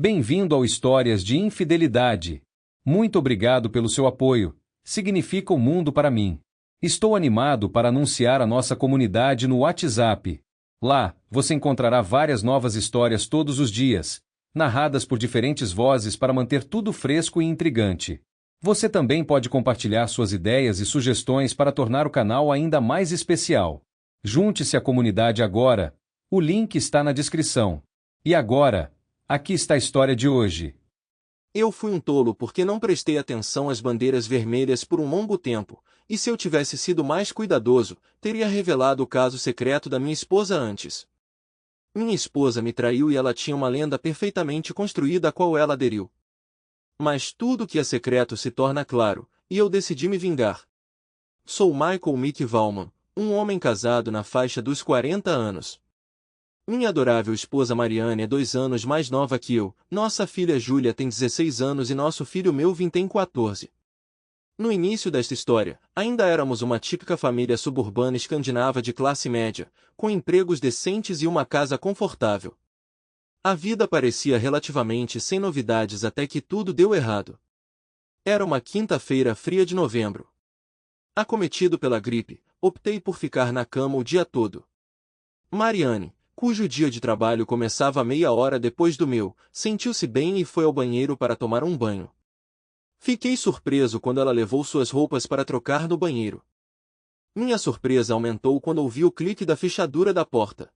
Bem-vindo ao Histórias de Infidelidade. Muito obrigado pelo seu apoio. Significa o mundo para mim. Estou animado para anunciar a nossa comunidade no WhatsApp. Lá, você encontrará várias novas histórias todos os dias, narradas por diferentes vozes para manter tudo fresco e intrigante. Você também pode compartilhar suas ideias e sugestões para tornar o canal ainda mais especial. Junte-se à comunidade agora. O link está na descrição. E agora, aqui está a história de hoje. Eu fui um tolo porque não prestei atenção às bandeiras vermelhas por um longo tempo, e se eu tivesse sido mais cuidadoso, teria revelado o caso secreto da minha esposa antes. Minha esposa me traiu e ela tinha uma lenda perfeitamente construída a qual ela aderiu. Mas tudo que é secreto se torna claro, e eu decidi me vingar. Sou Michael Mick Valman, um homem casado na faixa dos 40 anos. Minha adorável esposa Mariane é 2 anos mais nova que eu, nossa filha Júlia tem 16 anos e nosso filho Melvin tem 14. No início desta história, ainda éramos uma típica família suburbana escandinava de classe média, com empregos decentes e uma casa confortável. A vida parecia relativamente sem novidades até que tudo deu errado. Era uma quinta-feira fria de novembro. Acometido pela gripe, optei por ficar na cama o dia todo. Mariane, cujo dia de trabalho começava meia hora depois do meu, sentiu-se bem e foi ao banheiro para tomar um banho. Fiquei surpreso quando ela levou suas roupas para trocar no banheiro. Minha surpresa aumentou quando ouvi o clique da fechadura da porta.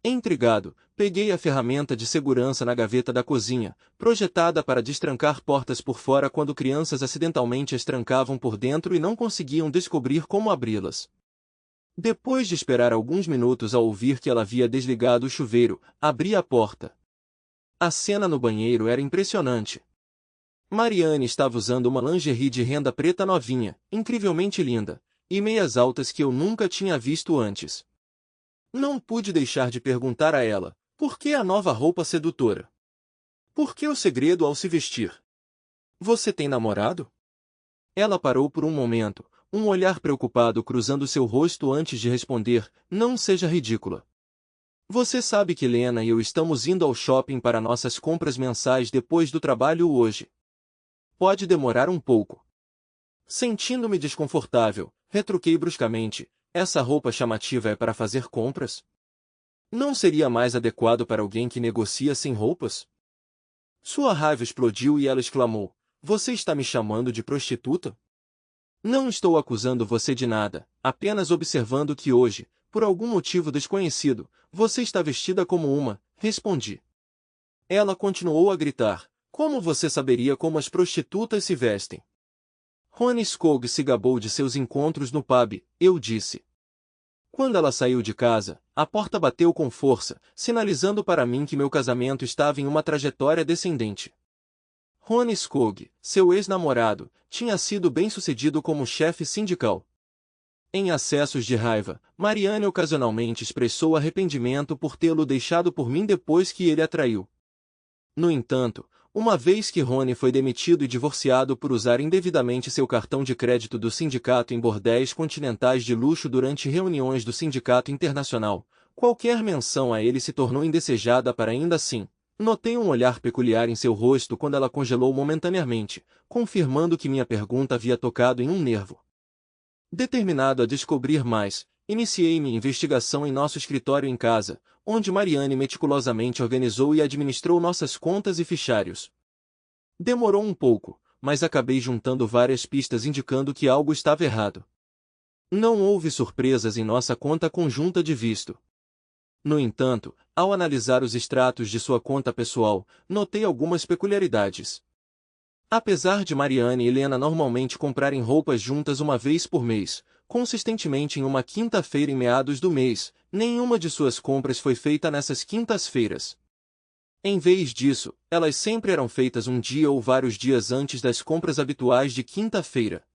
Intrigado, peguei a ferramenta de segurança na gaveta da cozinha, projetada para destrancar portas por fora quando crianças acidentalmente as trancavam por dentro e não conseguiam descobrir como abri-las. Depois de esperar alguns minutos ao ouvir que ela havia desligado o chuveiro, abri a porta. A cena no banheiro era impressionante. Mariane estava usando uma lingerie de renda preta novinha, incrivelmente linda, e meias altas que eu nunca tinha visto antes. Não pude deixar de perguntar a ela, por que a nova roupa sedutora? Por que o segredo ao se vestir? Você tem namorado? Ela parou por um momento, um olhar preocupado cruzando seu rosto antes de responder, não seja ridícula. Você sabe que Lena e eu estamos indo ao shopping para nossas compras mensais depois do trabalho hoje. Pode demorar um pouco. Sentindo-me desconfortável, retruquei bruscamente, essa roupa chamativa é para fazer compras? Não seria mais adequado para alguém que negocia sem roupas? Sua raiva explodiu e ela exclamou, você está me chamando de prostituta? Não estou acusando você de nada, apenas observando que hoje, por algum motivo desconhecido, você está vestida como uma, respondi. Ela continuou a gritar, como você saberia como as prostitutas se vestem? Ronnie Skog se gabou de seus encontros no pub, eu disse. Quando ela saiu de casa, a porta bateu com força, sinalizando para mim que meu casamento estava em uma trajetória descendente. Ronnie Skog, seu ex-namorado, tinha sido bem-sucedido como chefe sindical. Em acessos de raiva, Mariane ocasionalmente expressou arrependimento por tê-lo deixado por mim depois que ele a traiu. No entanto, uma vez que Ronnie foi demitido e divorciado por usar indevidamente seu cartão de crédito do sindicato em bordéis continentais de luxo durante reuniões do sindicato internacional, qualquer menção a ele se tornou indesejada para ainda assim. Notei um olhar peculiar em seu rosto quando ela congelou momentaneamente, confirmando que minha pergunta havia tocado em um nervo. Determinado a descobrir mais, iniciei minha investigação em nosso escritório em casa, onde Mariane meticulosamente organizou e administrou nossas contas e fichários. Demorou um pouco, mas acabei juntando várias pistas indicando que algo estava errado. Não houve surpresas em nossa conta conjunta de visto. No entanto, ao analisar os extratos de sua conta pessoal, notei algumas peculiaridades. Apesar de Mariane e Lena normalmente comprarem roupas juntas uma vez por mês, consistentemente em uma quinta-feira em meados do mês, nenhuma de suas compras foi feita nessas quintas-feiras. Em vez disso, elas sempre eram feitas um dia ou vários dias antes das compras habituais de quinta-feira.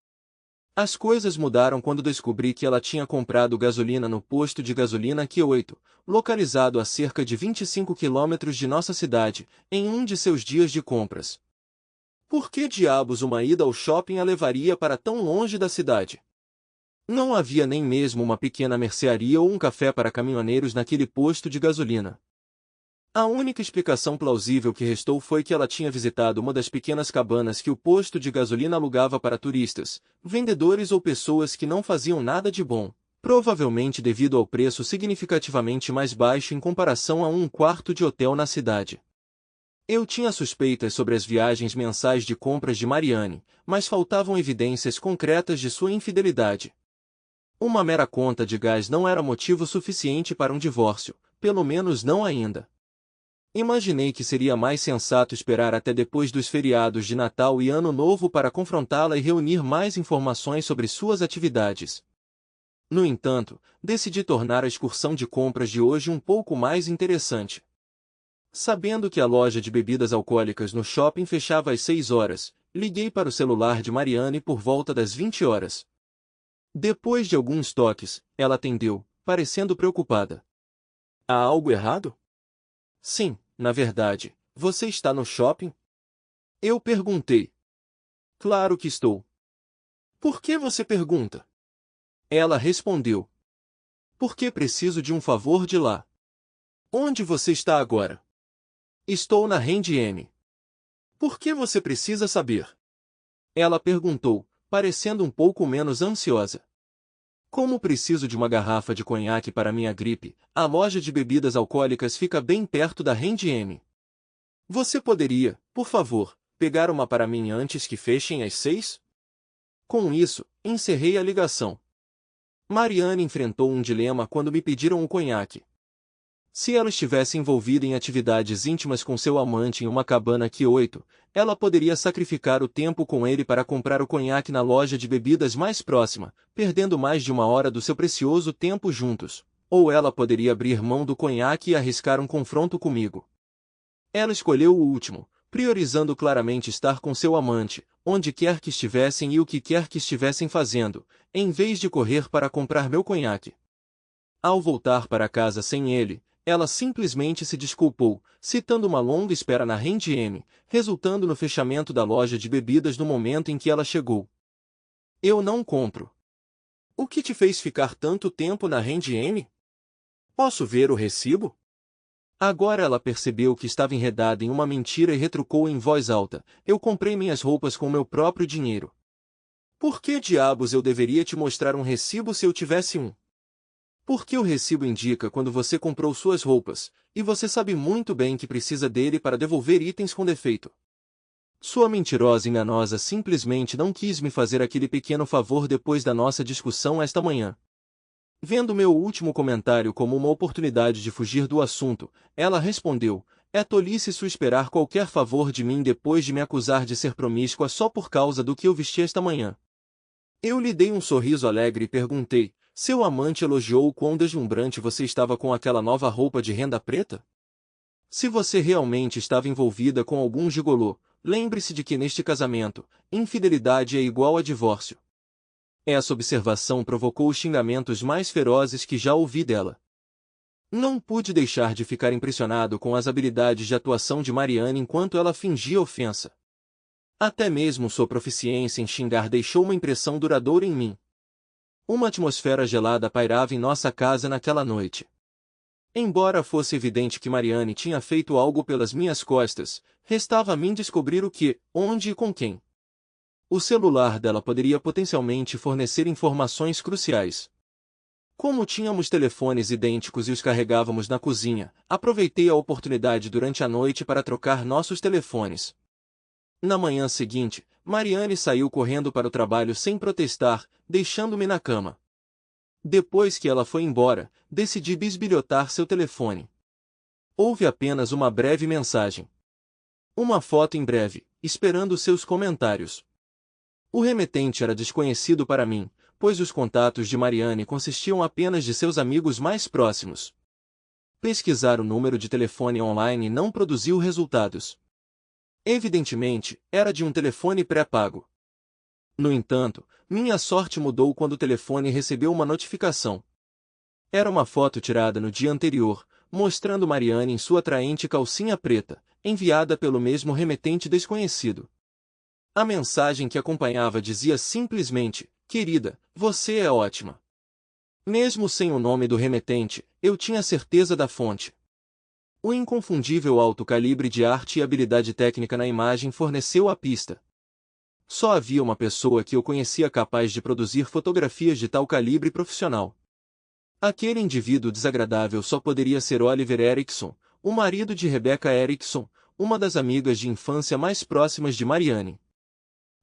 As coisas mudaram quando descobri que ela tinha comprado gasolina no posto de gasolina Q8, localizado a cerca de 25 quilômetros de nossa cidade, em um de seus dias de compras. Por que diabos uma ida ao shopping a levaria para tão longe da cidade? Não havia nem mesmo uma pequena mercearia ou um café para caminhoneiros naquele posto de gasolina. A única explicação plausível que restou foi que ela tinha visitado uma das pequenas cabanas que o posto de gasolina alugava para turistas, vendedores ou pessoas que não faziam nada de bom, provavelmente devido ao preço significativamente mais baixo em comparação a um quarto de hotel na cidade. Eu tinha suspeitas sobre as viagens mensais de compras de Mariane, mas faltavam evidências concretas de sua infidelidade. Uma mera conta de gás não era motivo suficiente para um divórcio, pelo menos não ainda. Imaginei que seria mais sensato esperar até depois dos feriados de Natal e Ano Novo para confrontá-la e reunir mais informações sobre suas atividades. No entanto, decidi tornar a excursão de compras de hoje um pouco mais interessante. Sabendo que a loja de bebidas alcoólicas no shopping fechava às 6 horas, liguei para o celular de Mariane por volta das 20 horas. Depois de alguns toques, ela atendeu, parecendo preocupada. Há algo errado? Sim, na verdade, você está no shopping? Eu perguntei. Claro que estou. Por que você pergunta? Ela respondeu. Porque preciso de um favor de lá. Onde você está agora? Estou na H&M. Por que você precisa saber? Ela perguntou, parecendo um pouco menos ansiosa. Como preciso de uma garrafa de conhaque para minha gripe, a loja de bebidas alcoólicas fica bem perto da H&M. Você poderia, por favor, pegar uma para mim antes que fechem às 6? Com isso, encerrei a ligação. Mariane enfrentou um dilema quando me pediram o conhaque. Se ela estivesse envolvida em atividades íntimas com seu amante em uma cabana Q8, ela poderia sacrificar o tempo com ele para comprar o conhaque na loja de bebidas mais próxima, perdendo mais de 1 hora do seu precioso tempo juntos. Ou ela poderia abrir mão do conhaque e arriscar um confronto comigo. Ela escolheu o último, priorizando claramente estar com seu amante, onde quer que estivessem e o que quer que estivessem fazendo, em vez de correr para comprar meu conhaque. Ao voltar para casa sem ele, ela simplesmente se desculpou, citando uma longa espera na H&M, resultando no fechamento da loja de bebidas no momento em que ela chegou. Eu não compro. O que te fez ficar tanto tempo na H&M? Posso ver o recibo? Agora ela percebeu que estava enredada em uma mentira e retrucou em voz alta: eu comprei minhas roupas com meu próprio dinheiro. Por que diabos eu deveria te mostrar um recibo se eu tivesse um? Porque o recibo indica quando você comprou suas roupas, e você sabe muito bem que precisa dele para devolver itens com defeito. Sua mentirosa e enganosa simplesmente não quis me fazer aquele pequeno favor depois da nossa discussão esta manhã. Vendo meu último comentário como uma oportunidade de fugir do assunto, ela respondeu: é tolice sua esperar qualquer favor de mim depois de me acusar de ser promíscua só por causa do que eu vesti esta manhã. Eu lhe dei um sorriso alegre e perguntei: seu amante elogiou o quão deslumbrante você estava com aquela nova roupa de renda preta? Se você realmente estava envolvida com algum gigolô, lembre-se de que neste casamento, infidelidade é igual a divórcio. Essa observação provocou os xingamentos mais ferozes que já ouvi dela. Não pude deixar de ficar impressionado com as habilidades de atuação de Mariane enquanto ela fingia ofensa. Até mesmo sua proficiência em xingar deixou uma impressão duradoura em mim. Uma atmosfera gelada pairava em nossa casa naquela noite. Embora fosse evidente que Mariane tinha feito algo pelas minhas costas, restava a mim descobrir o que, onde e com quem. O celular dela poderia potencialmente fornecer informações cruciais. Como tínhamos telefones idênticos e os carregávamos na cozinha, aproveitei a oportunidade durante a noite para trocar nossos telefones. Na manhã seguinte, Mariane saiu correndo para o trabalho sem protestar, deixando-me na cama. Depois que ela foi embora, decidi bisbilhotar seu telefone. Houve apenas uma breve mensagem. Uma foto em breve, esperando seus comentários. O remetente era desconhecido para mim, pois os contatos de Mariane consistiam apenas de seus amigos mais próximos. Pesquisar o número de telefone online não produziu resultados. Evidentemente, era de um telefone pré-pago. No entanto, minha sorte mudou quando o telefone recebeu uma notificação. Era uma foto tirada no dia anterior, mostrando Mariane em sua atraente calcinha preta, enviada pelo mesmo remetente desconhecido. A mensagem que acompanhava dizia simplesmente: querida, você é ótima. Mesmo sem o nome do remetente, eu tinha certeza da fonte. O inconfundível alto calibre de arte e habilidade técnica na imagem forneceu a pista. Só havia uma pessoa que eu conhecia capaz de produzir fotografias de tal calibre profissional. Aquele indivíduo desagradável só poderia ser Oliver Erickson, o marido de Rebecca Erickson, uma das amigas de infância mais próximas de Marianne.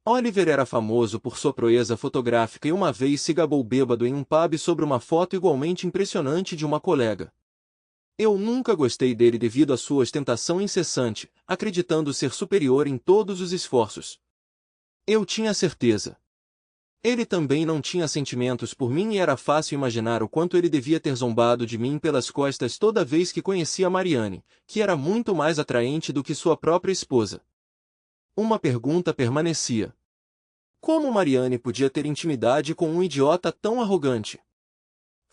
Oliver era famoso por sua proeza fotográfica e uma vez se gabou bêbado em um pub sobre uma foto igualmente impressionante de uma colega. Eu nunca gostei dele devido à sua ostentação incessante, acreditando ser superior em todos os esforços. Eu tinha certeza. Ele também não tinha sentimentos por mim e era fácil imaginar o quanto ele devia ter zombado de mim pelas costas toda vez que conhecia Marianne, que era muito mais atraente do que sua própria esposa. Uma pergunta permanecia. Como Marianne podia ter intimidade com um idiota tão arrogante?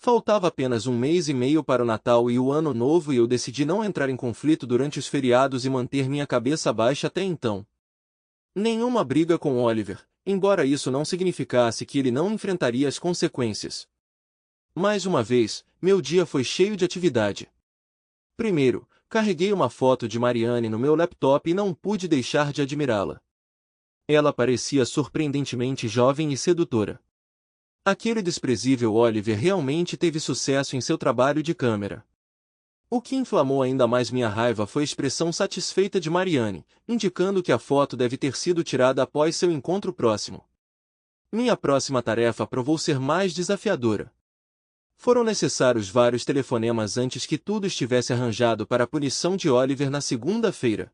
Faltava apenas um mês e meio para o Natal e o Ano Novo e eu decidi não entrar em conflito durante os feriados e manter minha cabeça baixa até então. Nenhuma briga com Oliver, embora isso não significasse que ele não enfrentaria as consequências. Mais uma vez, meu dia foi cheio de atividade. Primeiro, carreguei uma foto de Marianne no meu laptop e não pude deixar de admirá-la. Ela parecia surpreendentemente jovem e sedutora. Aquele desprezível Oliver realmente teve sucesso em seu trabalho de câmera. O que inflamou ainda mais minha raiva foi a expressão satisfeita de Marianne, indicando que a foto deve ter sido tirada após seu encontro próximo. Minha próxima tarefa provou ser mais desafiadora. Foram necessários vários telefonemas antes que tudo estivesse arranjado para a punição de Oliver na segunda-feira.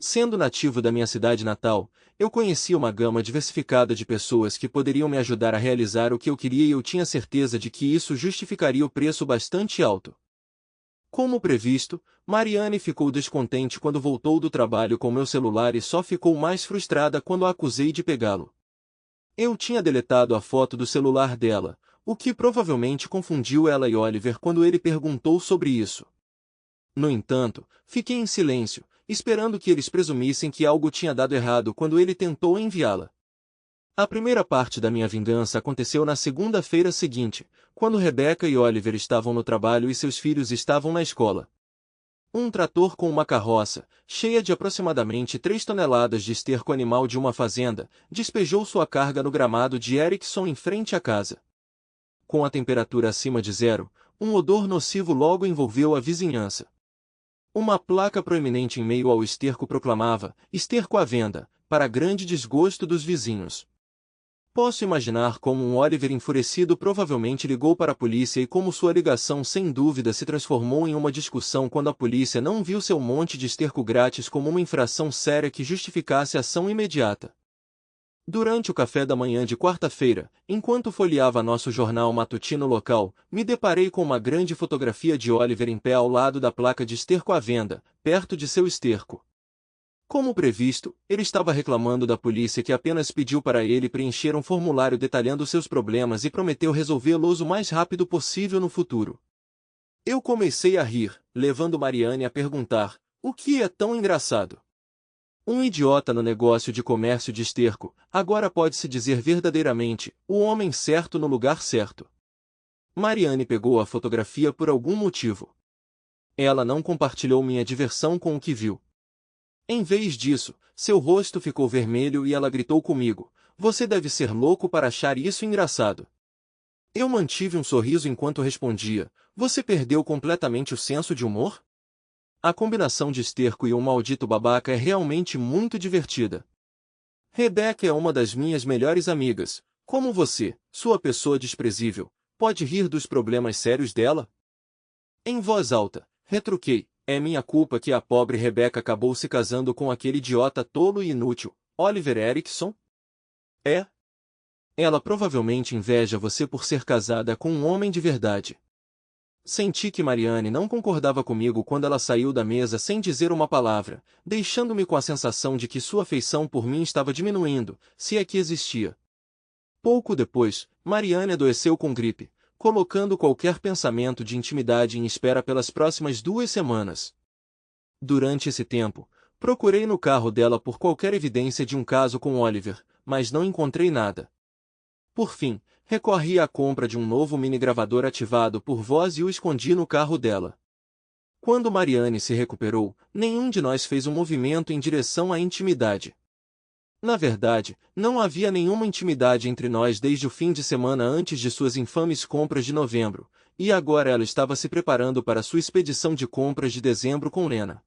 Sendo nativo da minha cidade natal, eu conhecia uma gama diversificada de pessoas que poderiam me ajudar a realizar o que eu queria e eu tinha certeza de que isso justificaria o preço bastante alto. Como previsto, Marianne ficou descontente quando voltou do trabalho com meu celular e só ficou mais frustrada quando a acusei de pegá-lo. Eu tinha deletado a foto do celular dela, o que provavelmente confundiu ela e Oliver quando ele perguntou sobre isso. No entanto, fiquei em silêncio, esperando que eles presumissem que algo tinha dado errado quando ele tentou enviá-la. A primeira parte da minha vingança aconteceu na segunda-feira seguinte, quando Rebecca e Oliver estavam no trabalho e seus filhos estavam na escola. Um trator com uma carroça, cheia de aproximadamente 3 toneladas de esterco animal de uma fazenda, despejou sua carga no gramado de Erickson em frente à casa. Com a temperatura acima de zero, um odor nocivo logo envolveu a vizinhança. Uma placa proeminente em meio ao esterco proclamava: "Esterco à venda", para grande desgosto dos vizinhos. Posso imaginar como um Oliver enfurecido provavelmente ligou para a polícia e como sua ligação sem dúvida se transformou em uma discussão quando a polícia não viu seu monte de esterco grátis como uma infração séria que justificasse ação imediata. Durante o café da manhã de quarta-feira, enquanto folheava nosso jornal matutino local, me deparei com uma grande fotografia de Oliver em pé ao lado da placa de esterco à venda, perto de seu esterco. Como previsto, ele estava reclamando da polícia que apenas pediu para ele preencher um formulário detalhando seus problemas e prometeu resolvê-los o mais rápido possível no futuro. Eu comecei a rir, levando Marianne a perguntar: "O que é tão engraçado?" Um idiota no negócio de comércio de esterco, agora pode-se dizer verdadeiramente, o homem certo no lugar certo. Marianne pegou a fotografia por algum motivo. Ela não compartilhou minha diversão com o que viu. Em vez disso, seu rosto ficou vermelho e ela gritou comigo: "Você deve ser louco para achar isso engraçado." Eu mantive um sorriso enquanto respondia: "Você perdeu completamente o senso de humor?" A combinação de esterco e um maldito babaca é realmente muito divertida. Rebecca é uma das minhas melhores amigas. Como você, sua pessoa desprezível, pode rir dos problemas sérios dela? Em voz alta, retruquei: "É minha culpa que a pobre Rebecca acabou se casando com aquele idiota tolo e inútil, Oliver Erickson?" "É? Ela provavelmente inveja você por ser casada com um homem de verdade." Senti que Marianne não concordava comigo quando ela saiu da mesa sem dizer uma palavra, deixando-me com a sensação de que sua afeição por mim estava diminuindo, se é que existia. Pouco depois, Marianne adoeceu com gripe, colocando qualquer pensamento de intimidade em espera pelas próximas 2 semanas. Durante esse tempo, procurei no carro dela por qualquer evidência de um caso com Oliver, mas não encontrei nada. Por fim, recorri à compra de um novo mini-gravador ativado por voz e o escondi no carro dela. Quando Mariane se recuperou, nenhum de nós fez um movimento em direção à intimidade. Na verdade, não havia nenhuma intimidade entre nós desde o fim de semana antes de suas infames compras de novembro, e agora ela estava se preparando para sua expedição de compras de dezembro com Lena.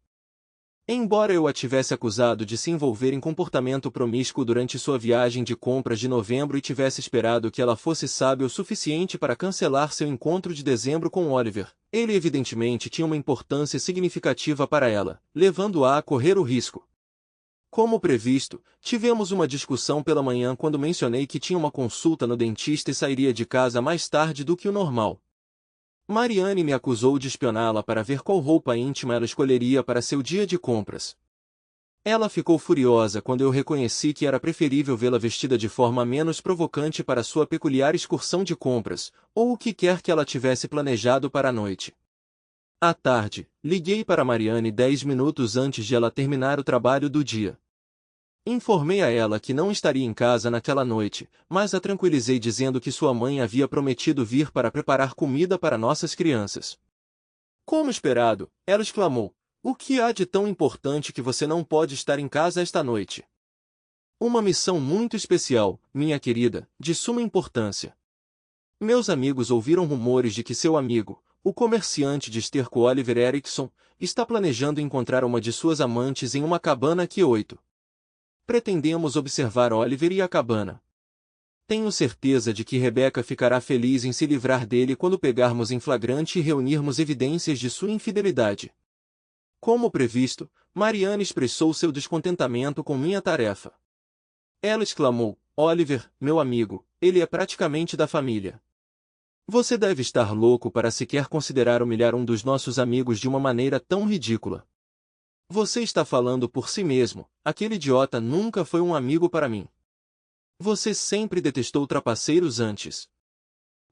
Embora eu a tivesse acusado de se envolver em comportamento promíscuo durante sua viagem de compras de novembro e tivesse esperado que ela fosse sábia o suficiente para cancelar seu encontro de dezembro com Oliver, ele evidentemente tinha uma importância significativa para ela, levando-a a correr o risco. Como previsto, tivemos uma discussão pela manhã quando mencionei que tinha uma consulta no dentista e sairia de casa mais tarde do que o normal. Mariane me acusou de espioná-la para ver qual roupa íntima ela escolheria para seu dia de compras. Ela ficou furiosa quando eu reconheci que era preferível vê-la vestida de forma menos provocante para sua peculiar excursão de compras, ou o que quer que ela tivesse planejado para a noite. À tarde, liguei para Mariane 10 minutos antes de ela terminar o trabalho do dia. Informei a ela que não estaria em casa naquela noite, mas a tranquilizei dizendo que sua mãe havia prometido vir para preparar comida para nossas crianças. Como esperado, ela exclamou: "O que há de tão importante que você não pode estar em casa esta noite?" Uma missão muito especial, minha querida, de suma importância. Meus amigos ouviram rumores de que seu amigo, o comerciante de esterco Oliver Erickson, está planejando encontrar uma de suas amantes em uma cabana que 8. Pretendemos observar Oliver e a cabana. Tenho certeza de que Rebecca ficará feliz em se livrar dele quando pegarmos em flagrante e reunirmos evidências de sua infidelidade. Como previsto, Mariane expressou seu descontentamento com minha tarefa. Ela exclamou: "Oliver, meu amigo, ele é praticamente da família. Você deve estar louco para sequer considerar humilhar um dos nossos amigos de uma maneira tão ridícula. Você está falando por si mesmo, aquele idiota nunca foi um amigo para mim. Você sempre detestou trapaceiros antes.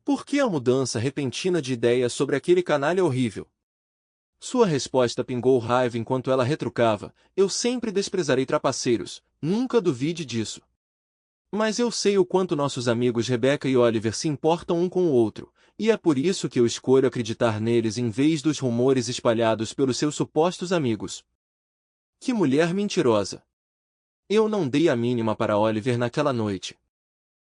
Por que a mudança repentina de ideia sobre aquele canalha horrível?" Sua resposta pingou raiva enquanto ela retrucava: "Eu sempre desprezarei trapaceiros, nunca duvide disso. Mas eu sei o quanto nossos amigos Rebecca e Oliver se importam um com o outro, e é por isso que eu escolho acreditar neles em vez dos rumores espalhados pelos seus supostos amigos." Que mulher mentirosa! Eu não dei a mínima para Oliver naquela noite.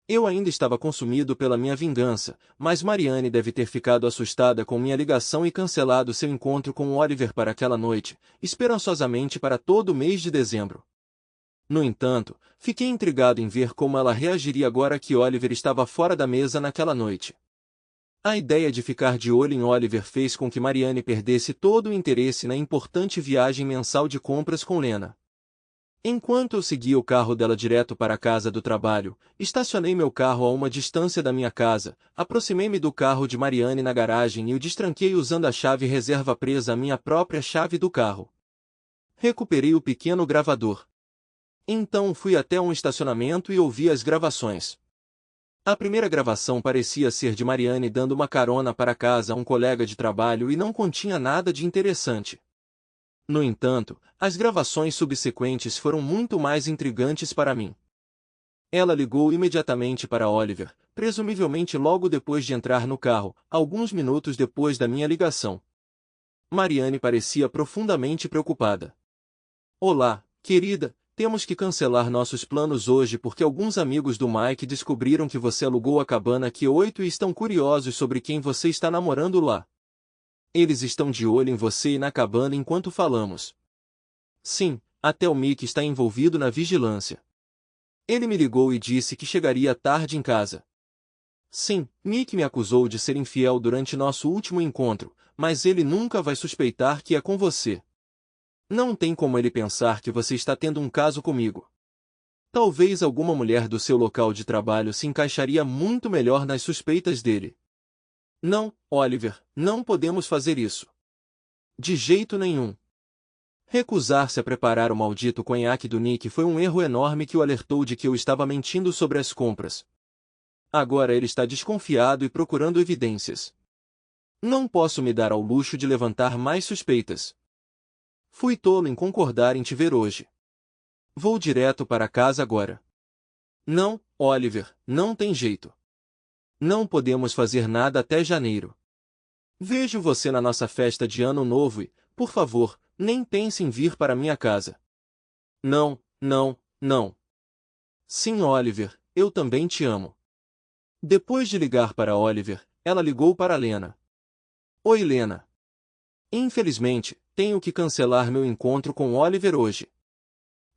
Eu ainda estava consumido pela minha vingança, mas Mariane deve ter ficado assustada com minha ligação e cancelado seu encontro com Oliver para aquela noite, esperançosamente para todo o mês de dezembro. No entanto, fiquei intrigado em ver como ela reagiria agora que Oliver estava fora da mesa naquela noite. A ideia de ficar de olho em Oliver fez com que Mariane perdesse todo o interesse na importante viagem mensal de compras com Lena. Enquanto eu seguia o carro dela direto para a casa do trabalho, estacionei meu carro a uma distância da minha casa, aproximei-me do carro de Mariane na garagem e o destranquei usando a chave reserva presa à minha própria chave do carro. Recuperei o pequeno gravador. Então fui até um estacionamento e ouvi as gravações. A primeira gravação parecia ser de Mariane dando uma carona para casa a um colega de trabalho e não continha nada de interessante. No entanto, as gravações subsequentes foram muito mais intrigantes para mim. Ela ligou imediatamente para Oliver, presumivelmente logo depois de entrar no carro, alguns minutos depois da minha ligação. Mariane parecia profundamente preocupada. "Olá, querida. Temos que cancelar nossos planos hoje porque alguns amigos do Mike descobriram que você alugou a cabana Q8 e estão curiosos sobre quem você está namorando lá. Eles estão de olho em você e na cabana enquanto falamos. Sim, até o Mick está envolvido na vigilância. Ele me ligou e disse que chegaria tarde em casa. Sim, Mick me acusou de ser infiel durante nosso último encontro, mas ele nunca vai suspeitar que é com você. Não tem como ele pensar que você está tendo um caso comigo. Talvez alguma mulher do seu local de trabalho se encaixaria muito melhor nas suspeitas dele. Não, Oliver, não podemos fazer isso. De jeito nenhum." Recusar-se a preparar o maldito conhaque do Nick foi um erro enorme que o alertou de que eu estava mentindo sobre as compras. Agora ele está desconfiado e procurando evidências. Não posso me dar ao luxo de levantar mais suspeitas. Fui tolo em concordar em te ver hoje. Vou direto para casa agora. Não, Oliver, não tem jeito. Não podemos fazer nada até janeiro. Vejo você na nossa festa de Ano Novo e, por favor, nem pense em vir para minha casa. Não, não, não. Sim, Oliver, eu também te amo. Depois de ligar para Oliver, ela ligou para Lena. Oi, Lena. Infelizmente, tenho que cancelar meu encontro com Oliver hoje.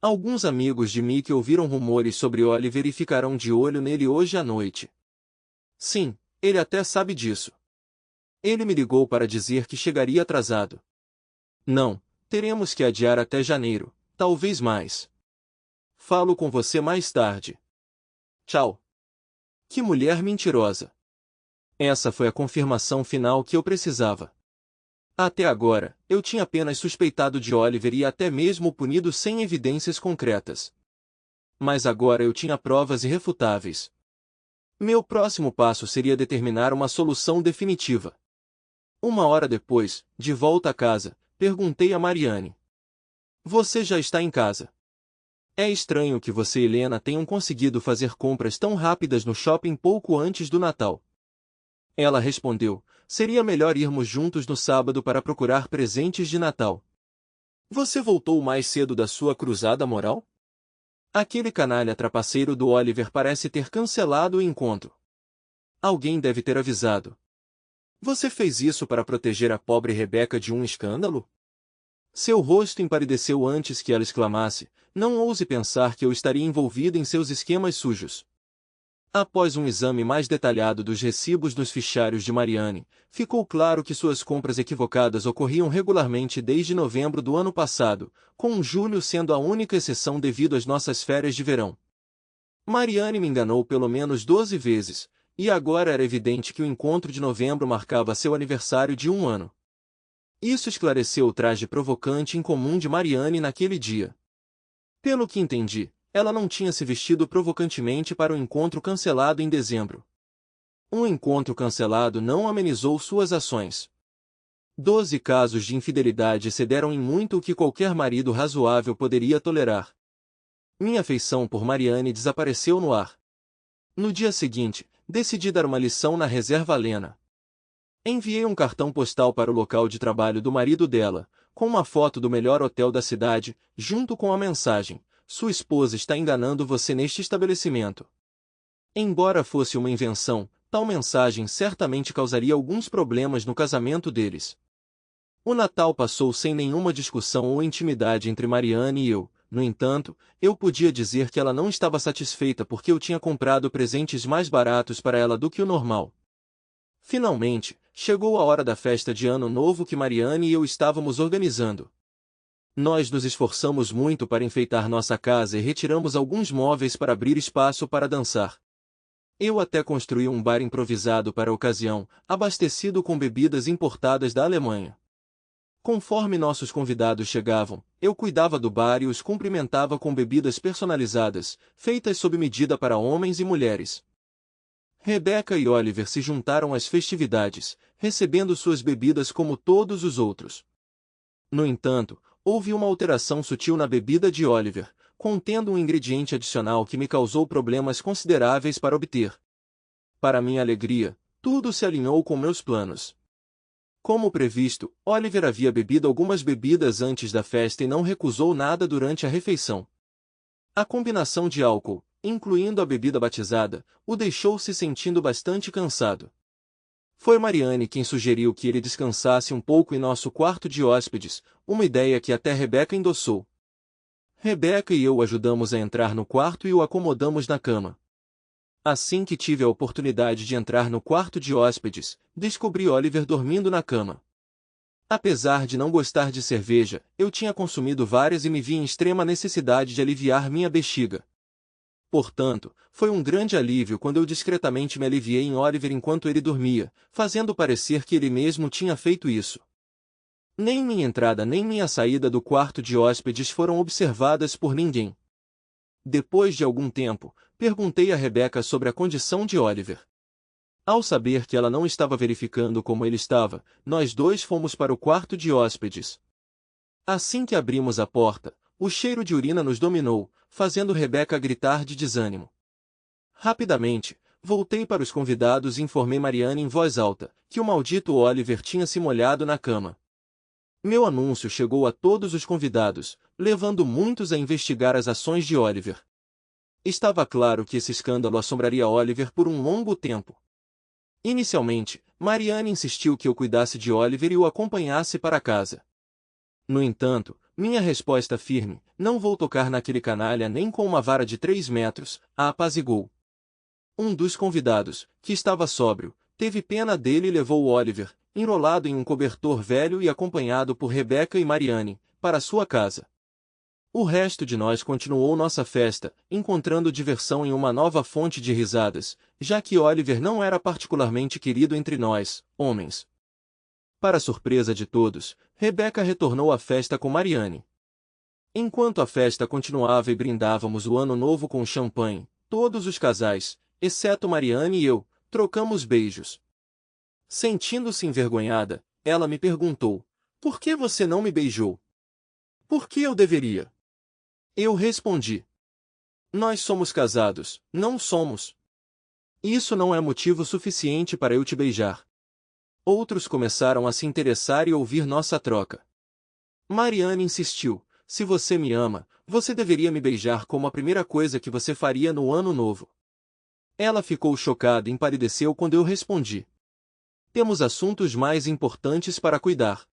Alguns amigos de Mickey ouviram rumores sobre Oliver e ficarão de olho nele hoje à noite. Sim, ele até sabe disso. Ele me ligou para dizer que chegaria atrasado. Não, teremos que adiar até janeiro, talvez mais. Falo com você mais tarde. Tchau. Que mulher mentirosa. Essa foi a confirmação final que eu precisava. Até agora, eu tinha apenas suspeitado de Oliver e até mesmo punido sem evidências concretas. Mas agora eu tinha provas irrefutáveis. Meu próximo passo seria determinar uma solução definitiva. Uma hora depois, de volta a casa, perguntei a Mariane. Você já está em casa? É estranho que você e Helena tenham conseguido fazer compras tão rápidas no shopping pouco antes do Natal. Ela respondeu, seria melhor irmos juntos no sábado para procurar presentes de Natal. Você voltou mais cedo da sua cruzada moral? Aquele canalha trapaceiro do Oliver parece ter cancelado o encontro. Alguém deve ter avisado. Você fez isso para proteger a pobre Rebecca de um escândalo? Seu rosto empalideceu antes que ela exclamasse, não ouse pensar que eu estaria envolvido em seus esquemas sujos. Após um exame mais detalhado dos recibos nos fichários de Mariane, ficou claro que suas compras equivocadas ocorriam regularmente desde novembro do ano passado, com julho sendo a única exceção devido às nossas férias de verão. Mariane me enganou pelo menos 12 vezes, e agora era evidente que o encontro de novembro marcava seu aniversário de 1 ano. Isso esclareceu o traje provocante incomum de Mariane naquele dia. Pelo que entendi, ela não tinha se vestido provocantemente para o encontro cancelado em dezembro. Um encontro cancelado não amenizou suas ações. 12 casos de infidelidade excederam em muito o que qualquer marido razoável poderia tolerar. Minha afeição por Mariane desapareceu no ar. No dia seguinte, decidi dar uma lição na reserva Lena. Enviei um cartão postal para o local de trabalho do marido dela, com uma foto do melhor hotel da cidade, junto com a mensagem: sua esposa está enganando você neste estabelecimento. Embora fosse uma invenção, tal mensagem certamente causaria alguns problemas no casamento deles. O Natal passou sem nenhuma discussão ou intimidade entre Mariane e eu. No entanto, eu podia dizer que ela não estava satisfeita porque eu tinha comprado presentes mais baratos para ela do que o normal. Finalmente, chegou a hora da festa de Ano Novo que Mariane e eu estávamos organizando. Nós nos esforçamos muito para enfeitar nossa casa e retiramos alguns móveis para abrir espaço para dançar. Eu até construí um bar improvisado para a ocasião, abastecido com bebidas importadas da Alemanha. Conforme nossos convidados chegavam, eu cuidava do bar e os cumprimentava com bebidas personalizadas, feitas sob medida para homens e mulheres. Rebecca e Oliver se juntaram às festividades, recebendo suas bebidas como todos os outros. No entanto, houve uma alteração sutil na bebida de Oliver, contendo um ingrediente adicional que me causou problemas consideráveis para obter. Para minha alegria, tudo se alinhou com meus planos. Como previsto, Oliver havia bebido algumas bebidas antes da festa e não recusou nada durante a refeição. A combinação de álcool, incluindo a bebida batizada, o deixou se sentindo bastante cansado. Foi Mariane quem sugeriu que ele descansasse um pouco em nosso quarto de hóspedes, uma ideia que até Rebecca endossou. Rebecca e eu o ajudamos a entrar no quarto e o acomodamos na cama. Assim que tive a oportunidade de entrar no quarto de hóspedes, descobri Oliver dormindo na cama. Apesar de não gostar de cerveja, eu tinha consumido várias e me vi em extrema necessidade de aliviar minha bexiga. Portanto, foi um grande alívio quando eu discretamente me aliviei em Oliver enquanto ele dormia, fazendo parecer que ele mesmo tinha feito isso. Nem minha entrada nem minha saída do quarto de hóspedes foram observadas por ninguém. Depois de algum tempo, perguntei a Rebecca sobre a condição de Oliver. Ao saber que ela não estava verificando como ele estava, nós dois fomos para o quarto de hóspedes. Assim que abrimos a porta, o cheiro de urina nos dominou, fazendo Rebecca gritar de desânimo. Rapidamente, voltei para os convidados e informei Mariane em voz alta, que o maldito Oliver tinha se molhado na cama. Meu anúncio chegou a todos os convidados, levando muitos a investigar as ações de Oliver. Estava claro que esse escândalo assombraria Oliver por um longo tempo. Inicialmente, Mariane insistiu que eu cuidasse de Oliver e o acompanhasse para casa. No entanto, minha resposta firme, não vou tocar naquele canalha nem com uma vara de 3 metros, a apaziguou. Um dos convidados, que estava sóbrio, teve pena dele e levou Oliver, enrolado em um cobertor velho e acompanhado por Rebecca e Mariane, para sua casa. O resto de nós continuou nossa festa, encontrando diversão em uma nova fonte de risadas, já que Oliver não era particularmente querido entre nós, homens. Para surpresa de todos, Rebecca retornou à festa com Mariane. Enquanto a festa continuava e brindávamos o ano novo com champanhe, todos os casais, exceto Mariane e eu, trocamos beijos. Sentindo-se envergonhada, ela me perguntou: "Por que você não me beijou?" "Por que eu deveria?" Eu respondi: "Nós somos casados, não somos. Isso não é motivo suficiente para eu te beijar." Outros começaram a se interessar e ouvir nossa troca. Mariane insistiu: "Se você me ama, você deveria me beijar como a primeira coisa que você faria no ano novo." Ela ficou chocada e empalideceu quando eu respondi: "Temos assuntos mais importantes para cuidar."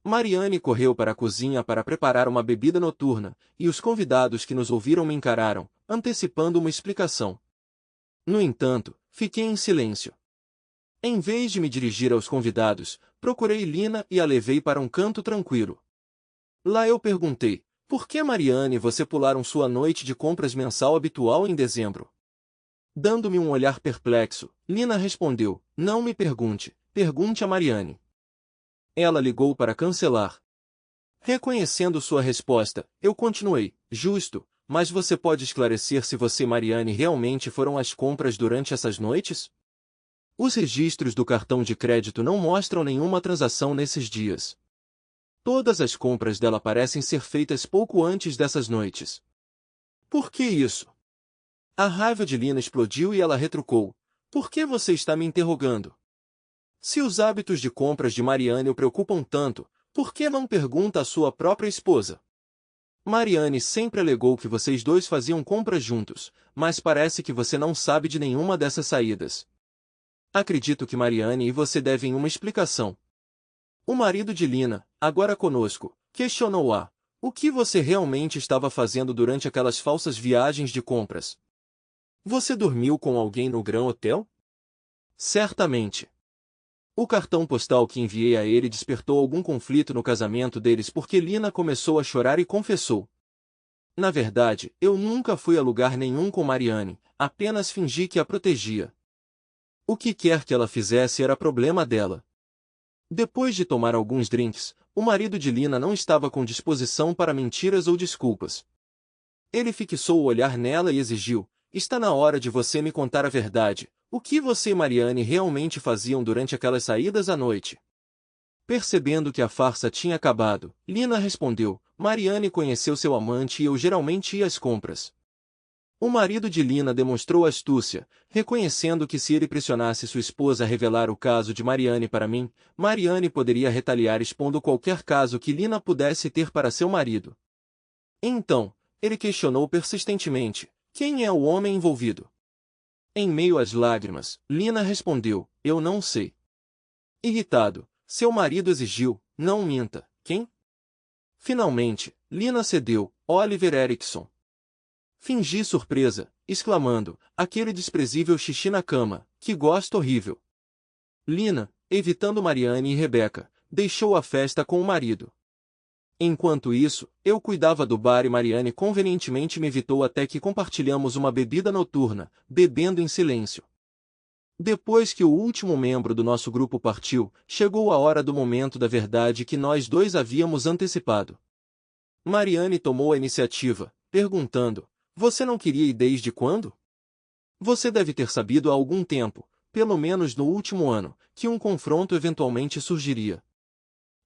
Mariane correu para a cozinha para preparar uma bebida noturna, e os convidados que nos ouviram me encararam, antecipando uma explicação. No entanto, fiquei em silêncio. Em vez de me dirigir aos convidados, procurei Lina e a levei para um canto tranquilo. Lá eu perguntei: "Por que Mariane e você pularam sua noite de compras mensal habitual em dezembro?" Dando-me um olhar perplexo, Lina respondeu: "Não me pergunte, pergunte a Mariane." Ela ligou para cancelar. Reconhecendo sua resposta, eu continuei: "Justo, mas você pode esclarecer se você e Mariane realmente foram às compras durante essas noites? Os registros do cartão de crédito não mostram nenhuma transação nesses dias. Todas as compras dela parecem ser feitas pouco antes dessas noites." "Por que isso?" A raiva de Lina explodiu e ela retrucou: "Por que você está me interrogando? Se os hábitos de compras de Mariane o preocupam tanto, por que não pergunta à sua própria esposa? Mariane sempre alegou que vocês dois faziam compras juntos, mas parece que você não sabe de nenhuma dessas saídas. Acredito que Mariane e você devem uma explicação." O marido de Lina, agora conosco, questionou-a: "O que você realmente estava fazendo durante aquelas falsas viagens de compras? Você dormiu com alguém no Grand Hotel?" "Certamente." O cartão postal que enviei a ele despertou algum conflito no casamento deles porque Lina começou a chorar e confessou: "Na verdade, eu nunca fui a lugar nenhum com Mariane, apenas fingi que a protegia. O que quer que ela fizesse era problema dela." Depois de tomar alguns drinks, o marido de Lina não estava com disposição para mentiras ou desculpas. Ele fixou o olhar nela e exigiu: "Está na hora de você me contar a verdade. O que você e Mariane realmente faziam durante aquelas saídas à noite?" Percebendo que a farsa tinha acabado, Lina respondeu: "Mariane conheceu seu amante e eu geralmente ia às compras." O marido de Lina demonstrou astúcia, reconhecendo que se ele pressionasse sua esposa a revelar o caso de Mariane para mim, Mariane poderia retaliar expondo qualquer caso que Lina pudesse ter para seu marido. Então, ele questionou persistentemente: "Quem é o homem envolvido?" Em meio às lágrimas, Lina respondeu: "Eu não sei." Irritado, seu marido exigiu: "Não minta, quem?" Finalmente, Lina cedeu: "Oliver Erickson." Fingi surpresa, exclamando: "Aquele desprezível xixi na cama, que gosto horrível." Lina, evitando Mariane e Rebecca, deixou a festa com o marido. Enquanto isso, eu cuidava do bar e Mariane convenientemente me evitou até que compartilhamos uma bebida noturna, bebendo em silêncio. Depois que o último membro do nosso grupo partiu, chegou a hora do momento da verdade que nós dois havíamos antecipado. Mariane tomou a iniciativa, perguntando: "Você não queria ir desde quando? Você deve ter sabido há algum tempo, pelo menos no último ano, que um confronto eventualmente surgiria."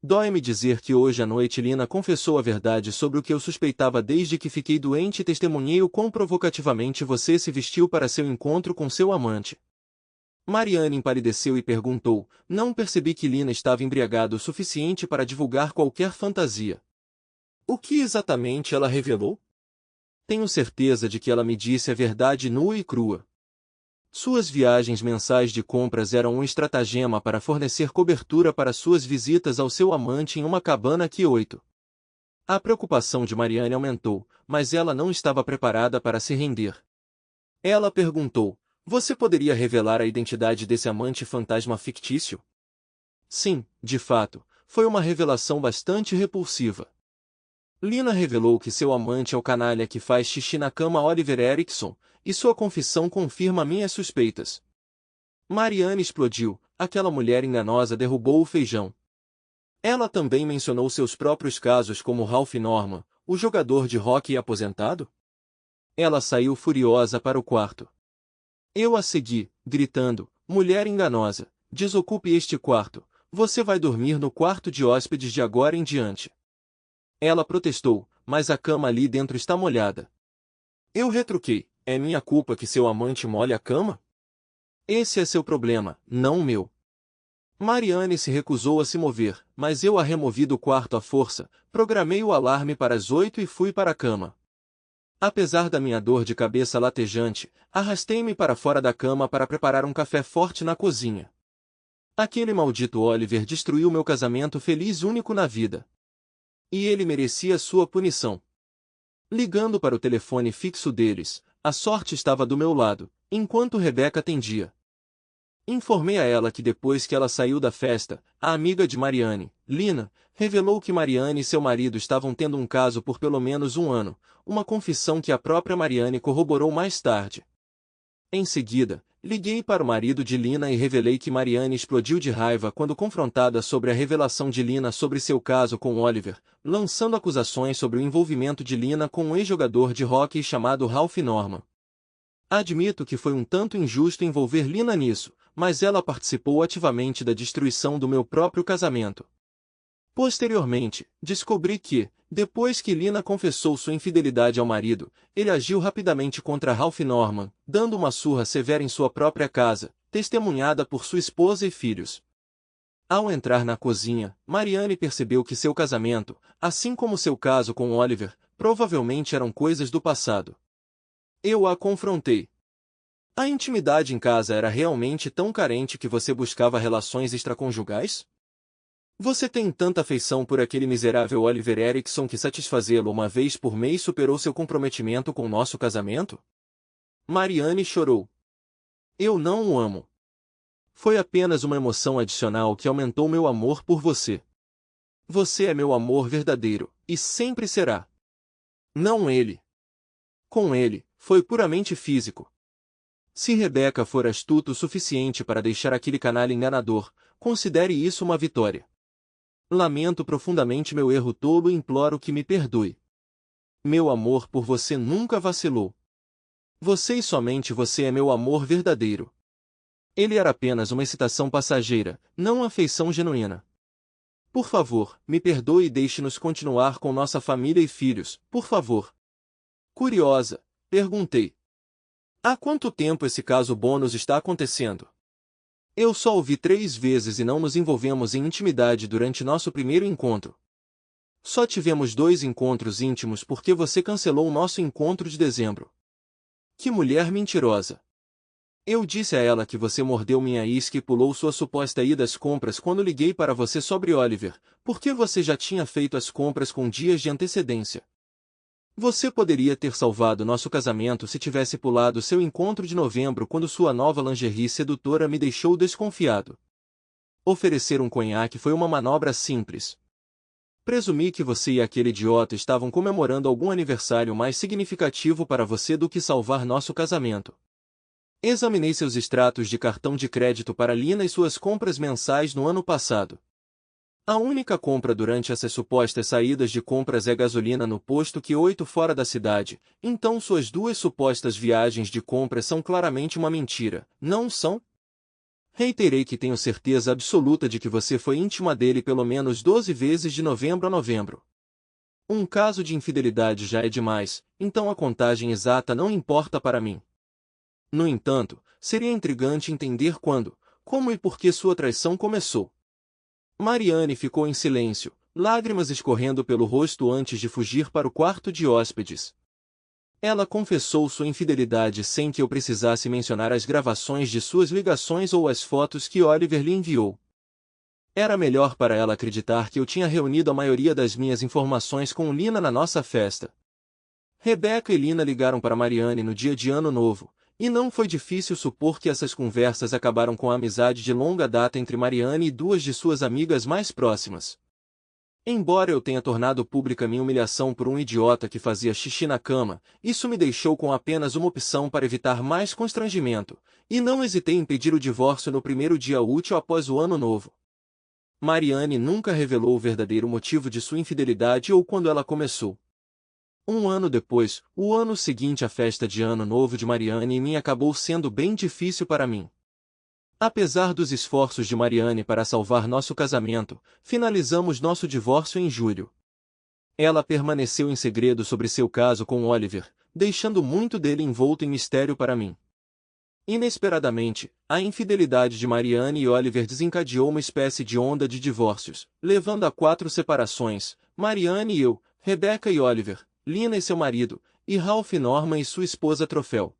Dói-me dizer que hoje à noite Lina confessou a verdade sobre o que eu suspeitava desde que fiquei doente e testemunhei o quão provocativamente você se vestiu para seu encontro com seu amante. Mariane empalideceu e perguntou, não percebi que Lina estava embriagada o suficiente para divulgar qualquer fantasia. O que exatamente ela revelou? Tenho certeza de que ela me disse a verdade nua e crua. Suas viagens mensais de compras eram um estratagema para fornecer cobertura para suas visitas ao seu amante em uma cabana que 8. A preocupação de Mariane aumentou, mas ela não estava preparada para se render. Ela perguntou, você poderia revelar a identidade desse amante fantasma fictício? Sim, de fato, foi uma revelação bastante repulsiva. Lina revelou que seu amante é o canalha que faz xixi na cama Oliver Erickson, e sua confissão confirma minhas suspeitas. Mariane explodiu, aquela mulher enganosa derrubou o feijão. Ela também mencionou seus próprios casos como Ralph Norman, o jogador de hóquei aposentado? Ela saiu furiosa para o quarto. Eu a segui, gritando, mulher enganosa, desocupe este quarto, você vai dormir no quarto de hóspedes de agora em diante. Ela protestou, mas a cama ali dentro está molhada. Eu retruquei, é minha culpa que seu amante molhe a cama? Esse é seu problema, não o meu. Mariane se recusou a se mover, mas eu a removi do quarto à força, programei o alarme para as 8 e fui para a cama. Apesar da minha dor de cabeça latejante, arrastei-me para fora da cama para preparar um café forte na cozinha. Aquele maldito Oliver destruiu meu casamento feliz único na vida. E ele merecia sua punição. Ligando para o telefone fixo deles, a sorte estava do meu lado, enquanto Rebecca atendia. Informei a ela que depois que ela saiu da festa, a amiga de Mariane, Lina, revelou que Mariane e seu marido estavam tendo um caso por pelo menos um ano, uma confissão que a própria Mariane corroborou mais tarde. Em seguida, liguei para o marido de Lina e revelei que Mariane explodiu de raiva quando confrontada sobre a revelação de Lina sobre seu caso com Oliver, lançando acusações sobre o envolvimento de Lina com um ex-jogador de hóquei chamado Ralph Norman. Admito que foi um tanto injusto envolver Lina nisso, mas ela participou ativamente da destruição do meu próprio casamento. Posteriormente, descobri que, depois que Lina confessou sua infidelidade ao marido, ele agiu rapidamente contra Ralph Norman, dando uma surra severa em sua própria casa, testemunhada por sua esposa e filhos. Ao entrar na cozinha, Mariane percebeu que seu casamento, assim como seu caso com Oliver, provavelmente eram coisas do passado. Eu a confrontei. A intimidade em casa era realmente tão carente que você buscava relações extraconjugais? Você tem tanta afeição por aquele miserável Oliver Erickson que satisfazê-lo uma vez por mês superou seu comprometimento com nosso casamento? Mariane chorou. Eu não o amo. Foi apenas uma emoção adicional que aumentou meu amor por você. Você é meu amor verdadeiro, e sempre será. Não ele. Com ele, foi puramente físico. Se Rebecca for astuto o suficiente para deixar aquele canalha enganador, considere isso uma vitória. Lamento profundamente meu erro tolo e imploro que me perdoe. Meu amor por você nunca vacilou. Você e somente você é meu amor verdadeiro. Ele era apenas uma excitação passageira, não uma afeição genuína. Por favor, me perdoe e deixe-nos continuar com nossa família e filhos, por favor. Curiosa, perguntei. Há quanto tempo esse caso bônus está acontecendo? Eu só o vi 3 vezes e não nos envolvemos em intimidade durante nosso primeiro encontro. Só tivemos 2 encontros íntimos porque você cancelou o nosso encontro de dezembro. Que mulher mentirosa! Eu disse a ela que você mordeu minha isca e pulou sua suposta ida às compras quando liguei para você sobre Oliver, porque você já tinha feito as compras com dias de antecedência. Você poderia ter salvado nosso casamento se tivesse pulado seu encontro de novembro quando sua nova lingerie sedutora me deixou desconfiado. Oferecer um conhaque foi uma manobra simples. Presumi que você e aquele idiota estavam comemorando algum aniversário mais significativo para você do que salvar nosso casamento. Examinei seus extratos de cartão de crédito para Lina e suas compras mensais no ano passado. A única compra durante essas supostas saídas de compras é gasolina no posto que 8 fora da cidade, então suas 2 supostas viagens de compras são claramente uma mentira, não são? Reiterei que tenho certeza absoluta de que você foi íntima dele pelo menos 12 vezes de novembro a novembro. Um caso de infidelidade já é demais, então a contagem exata não importa para mim. No entanto, seria intrigante entender quando, como e por que sua traição começou. Mariane ficou em silêncio, lágrimas escorrendo pelo rosto antes de fugir para o quarto de hóspedes. Ela confessou sua infidelidade sem que eu precisasse mencionar as gravações de suas ligações ou as fotos que Oliver lhe enviou. Era melhor para ela acreditar que eu tinha reunido a maioria das minhas informações com Lina na nossa festa. Rebecca e Lina ligaram para Mariane no dia de Ano Novo, e não foi difícil supor que essas conversas acabaram com a amizade de longa data entre Mariane e duas de suas amigas mais próximas. Embora eu tenha tornado pública minha humilhação por um idiota que fazia xixi na cama, isso me deixou com apenas uma opção para evitar mais constrangimento, e não hesitei em pedir o divórcio no primeiro dia útil após o Ano Novo. Mariane nunca revelou o verdadeiro motivo de sua infidelidade ou quando ela começou. Um ano depois, o ano seguinte à festa de Ano Novo de Mariane e mim acabou sendo bem difícil para mim. Apesar dos esforços de Mariane para salvar nosso casamento, finalizamos nosso divórcio em julho. Ela permaneceu em segredo sobre seu caso com Oliver, deixando muito dele envolto em mistério para mim. Inesperadamente, a infidelidade de Mariane e Oliver desencadeou uma espécie de onda de divórcios, levando a 4 separações: Mariane e eu, Rebecca e Oliver, Lina e seu marido, e Ralph Norman e sua esposa Troféu.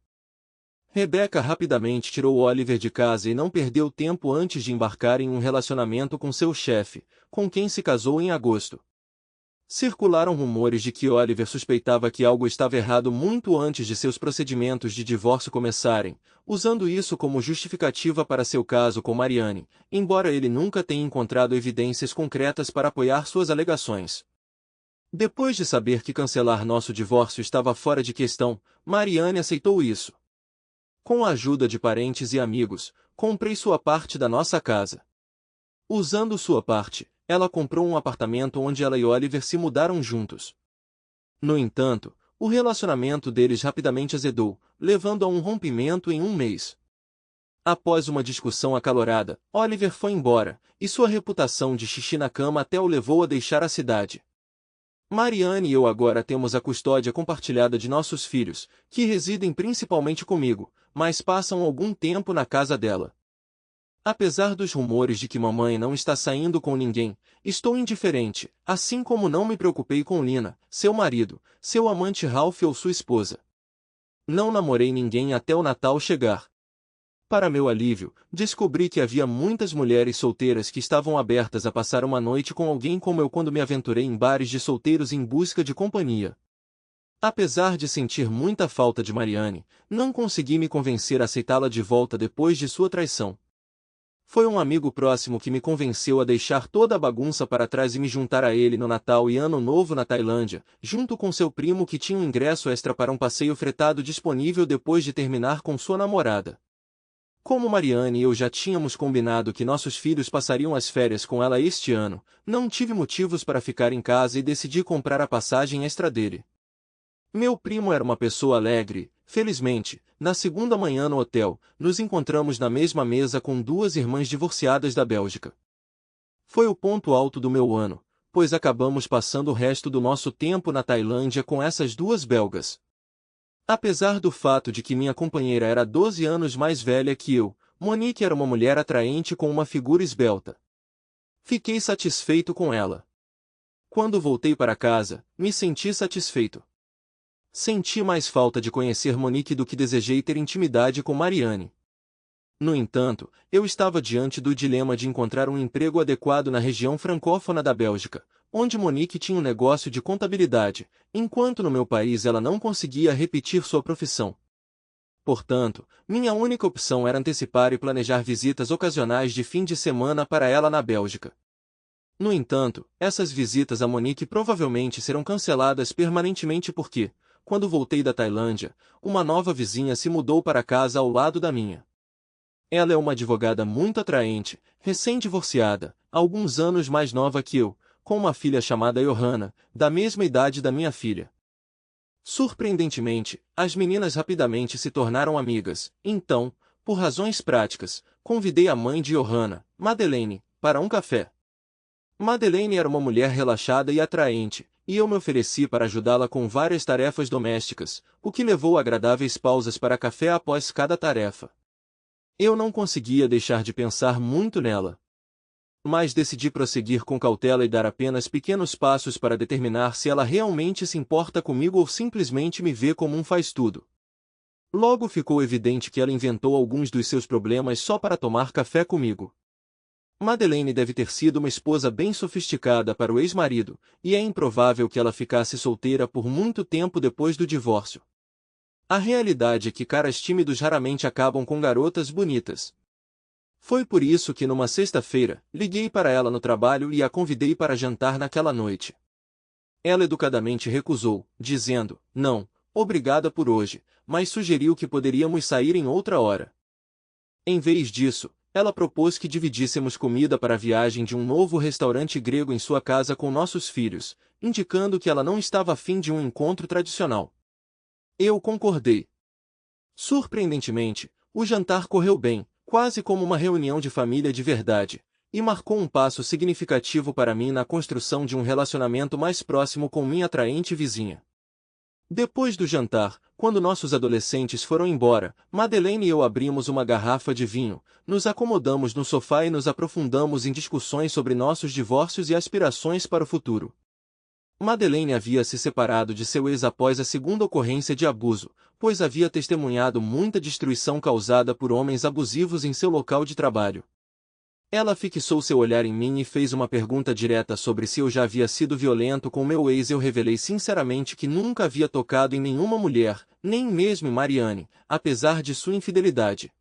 Rebecca rapidamente tirou Oliver de casa e não perdeu tempo antes de embarcar em um relacionamento com seu chefe, com quem se casou em agosto. Circularam rumores de que Oliver suspeitava que algo estava errado muito antes de seus procedimentos de divórcio começarem, usando isso como justificativa para seu caso com Mariane, embora ele nunca tenha encontrado evidências concretas para apoiar suas alegações. Depois de saber que cancelar nosso divórcio estava fora de questão, Mariane aceitou isso. Com a ajuda de parentes e amigos, comprei sua parte da nossa casa. Usando sua parte, ela comprou um apartamento onde ela e Oliver se mudaram juntos. No entanto, o relacionamento deles rapidamente azedou, levando a um rompimento em um mês. Após uma discussão acalorada, Oliver foi embora, e sua reputação de xixi na cama até o levou a deixar a cidade. Mariane e eu agora temos a custódia compartilhada de nossos filhos, que residem principalmente comigo, mas passam algum tempo na casa dela. Apesar dos rumores de que mamãe não está saindo com ninguém, estou indiferente, assim como não me preocupei com Lina, seu marido, seu amante Ralph ou sua esposa. Não namorei ninguém até o Natal chegar. Para meu alívio, descobri que havia muitas mulheres solteiras que estavam abertas a passar uma noite com alguém como eu quando me aventurei em bares de solteiros em busca de companhia. Apesar de sentir muita falta de Mariane, não consegui me convencer a aceitá-la de volta depois de sua traição. Foi um amigo próximo que me convenceu a deixar toda a bagunça para trás e me juntar a ele no Natal e Ano Novo na Tailândia, junto com seu primo que tinha um ingresso extra para um passeio fretado disponível depois de terminar com sua namorada. Como Mariane e eu já tínhamos combinado que nossos filhos passariam as férias com ela este ano, não tive motivos para ficar em casa e decidi comprar a passagem extra dele. Meu primo era uma pessoa alegre. Felizmente, na segunda manhã no hotel, nos encontramos na mesma mesa com duas irmãs divorciadas da Bélgica. Foi o ponto alto do meu ano, pois acabamos passando o resto do nosso tempo na Tailândia com essas duas belgas. Apesar do fato de que minha companheira era 12 anos mais velha que eu, Monique era uma mulher atraente com uma figura esbelta. Fiquei satisfeito com ela. Quando voltei para casa, me senti satisfeito. Senti mais falta de conhecer Monique do que desejei ter intimidade com Mariane. No entanto, eu estava diante do dilema de encontrar um emprego adequado na região francófona da Bélgica, onde Monique tinha um negócio de contabilidade, enquanto no meu país ela não conseguia repetir sua profissão. Portanto, minha única opção era antecipar e planejar visitas ocasionais de fim de semana para ela na Bélgica. No entanto, essas visitas a Monique provavelmente serão canceladas permanentemente porque, quando voltei da Tailândia, uma nova vizinha se mudou para casa ao lado da minha. Ela é uma advogada muito atraente, recém-divorciada, alguns anos mais nova que eu, com uma filha chamada Johanna, da mesma idade da minha filha. Surpreendentemente, as meninas rapidamente se tornaram amigas, então, por razões práticas, convidei a mãe de Johanna, Madeleine, para um café. Madeleine era uma mulher relaxada e atraente, e eu me ofereci para ajudá-la com várias tarefas domésticas, o que levou a agradáveis pausas para café após cada tarefa. Eu não conseguia deixar de pensar muito nela. Mas decidi prosseguir com cautela e dar apenas pequenos passos para determinar se ela realmente se importa comigo ou simplesmente me vê como um faz-tudo. Logo ficou evidente que ela inventou alguns dos seus problemas só para tomar café comigo. Madeleine deve ter sido uma esposa bem sofisticada para o ex-marido, e é improvável que ela ficasse solteira por muito tempo depois do divórcio. A realidade é que caras tímidos raramente acabam com garotas bonitas. Foi por isso que numa sexta-feira, liguei para ela no trabalho e a convidei para jantar naquela noite. Ela educadamente recusou, dizendo, não, obrigada por hoje, mas sugeriu que poderíamos sair em outra hora. Em vez disso, ela propôs que dividíssemos comida para a viagem de um novo restaurante grego em sua casa com nossos filhos, indicando que ela não estava afim de um encontro tradicional. Eu concordei. Surpreendentemente, o jantar correu bem, quase como uma reunião de família de verdade, e marcou um passo significativo para mim na construção de um relacionamento mais próximo com minha atraente vizinha. Depois do jantar, quando nossos adolescentes foram embora, Madeleine e eu abrimos uma garrafa de vinho, nos acomodamos no sofá e nos aprofundamos em discussões sobre nossos divórcios e aspirações para o futuro. Madeleine havia se separado de seu ex após a segunda ocorrência de abuso, pois havia testemunhado muita destruição causada por homens abusivos em seu local de trabalho. Ela fixou seu olhar em mim e fez uma pergunta direta sobre se eu já havia sido violento com meu ex. Eu revelei sinceramente que nunca havia tocado em nenhuma mulher, nem mesmo em Marianne, apesar de sua infidelidade.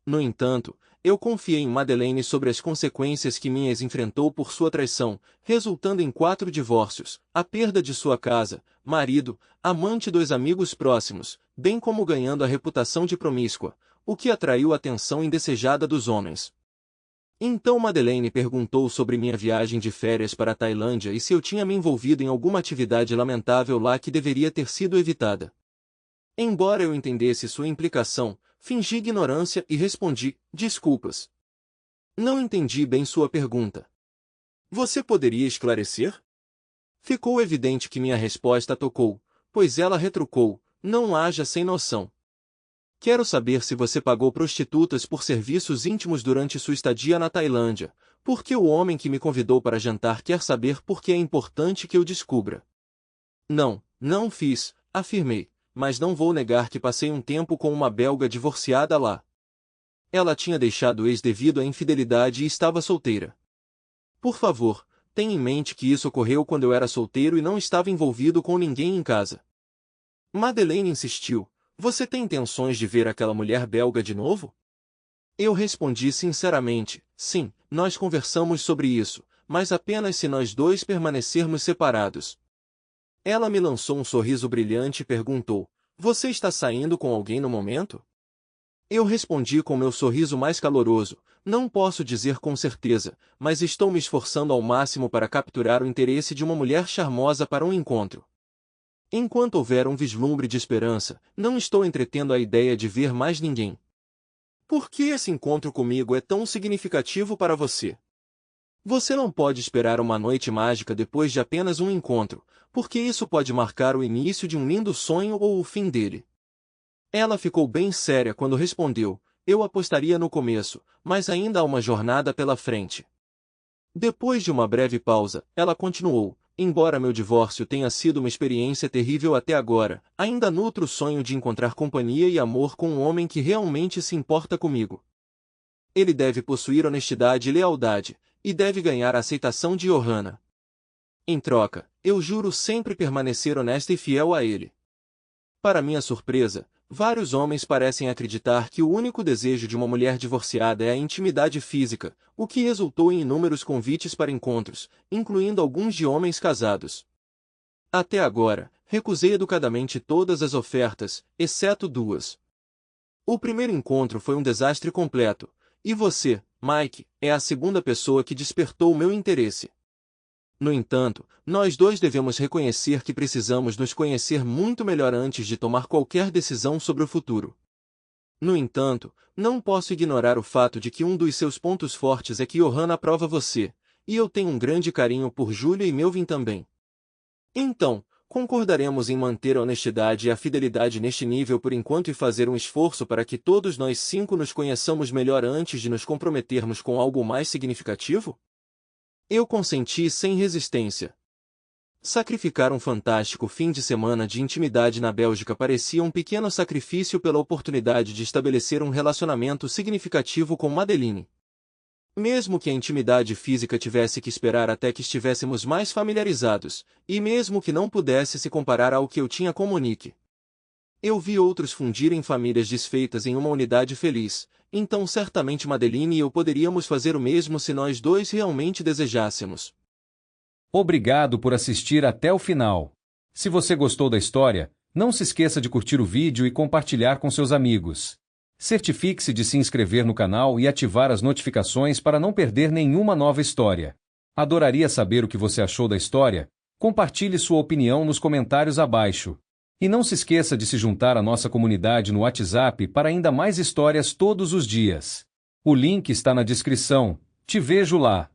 No entanto, eu confiei em Madeleine sobre as consequências que minha ex enfrentou por sua traição, resultando em 4 divórcios, a perda de sua casa, marido, amante e 2 amigos próximos, bem como ganhando a reputação de promíscua, o que atraiu a atenção indesejada dos homens. Então Madeleine perguntou sobre minha viagem de férias para a Tailândia e se eu tinha me envolvido em alguma atividade lamentável lá que deveria ter sido evitada. Embora eu entendesse sua implicação, fingi ignorância e respondi, desculpas. Não entendi bem sua pergunta. Você poderia esclarecer? Ficou evidente que minha resposta tocou, pois ela retrucou, não haja sem noção. Quero saber se você pagou prostitutas por serviços íntimos durante sua estadia na Tailândia, porque o homem que me convidou para jantar quer saber por que é importante que eu descubra. Não, não fiz, afirmei, mas não vou negar que passei um tempo com uma belga divorciada lá. Ela tinha deixado o ex devido à infidelidade e estava solteira. Por favor, tenha em mente que isso ocorreu quando eu era solteiro e não estava envolvido com ninguém em casa. Madeleine insistiu. Você tem intenções de ver aquela mulher belga de novo? Eu respondi sinceramente, sim, nós conversamos sobre isso, mas apenas se nós dois permanecermos separados. Ela me lançou um sorriso brilhante e perguntou, você está saindo com alguém no momento? Eu respondi com meu sorriso mais caloroso, não posso dizer com certeza, mas estou me esforçando ao máximo para capturar o interesse de uma mulher charmosa para um encontro. Enquanto houver um vislumbre de esperança, não estou entretendo a ideia de ver mais ninguém. Por que esse encontro comigo é tão significativo para você? Você não pode esperar uma noite mágica depois de apenas um encontro, porque isso pode marcar o início de um lindo sonho ou o fim dele. Ela ficou bem séria quando respondeu, eu apostaria no começo, mas ainda há uma jornada pela frente. Depois de uma breve pausa, ela continuou, embora meu divórcio tenha sido uma experiência terrível até agora, ainda nutro o sonho de encontrar companhia e amor com um homem que realmente se importa comigo. Ele deve possuir honestidade e lealdade, e deve ganhar a aceitação de Johanna. Em troca, eu juro sempre permanecer honesta e fiel a ele. Para minha surpresa, vários homens parecem acreditar que o único desejo de uma mulher divorciada é a intimidade física, o que resultou em inúmeros convites para encontros, incluindo alguns de homens casados. Até agora, recusei educadamente todas as ofertas, exceto 2. O primeiro encontro foi um desastre completo, e você, Mike, é a segunda pessoa que despertou o meu interesse. No entanto, nós dois devemos reconhecer que precisamos nos conhecer muito melhor antes de tomar qualquer decisão sobre o futuro. No entanto, não posso ignorar o fato de que um dos seus pontos fortes é que Johanna aprova você, e eu tenho um grande carinho por Julia e Melvin também. Então, concordaremos em manter a honestidade e a fidelidade neste nível por enquanto e fazer um esforço para que todos nós 5 nos conheçamos melhor antes de nos comprometermos com algo mais significativo? Eu consenti sem resistência. Sacrificar um fantástico fim de semana de intimidade na Bélgica parecia um pequeno sacrifício pela oportunidade de estabelecer um relacionamento significativo com Madeline. Mesmo que a intimidade física tivesse que esperar até que estivéssemos mais familiarizados, e mesmo que não pudesse se comparar ao que eu tinha com Monique. Eu vi outros fundirem famílias desfeitas em uma unidade feliz, então certamente Madeline e eu poderíamos fazer o mesmo se nós dois realmente desejássemos. Obrigado por assistir até o final. Se você gostou da história, não se esqueça de curtir o vídeo e compartilhar com seus amigos. Certifique-se de se inscrever no canal e ativar as notificações para não perder nenhuma nova história. Adoraria saber o que você achou da história. Compartilhe sua opinião nos comentários abaixo. E não se esqueça de se juntar à nossa comunidade no WhatsApp para ainda mais histórias todos os dias. O link está na descrição. Te vejo lá.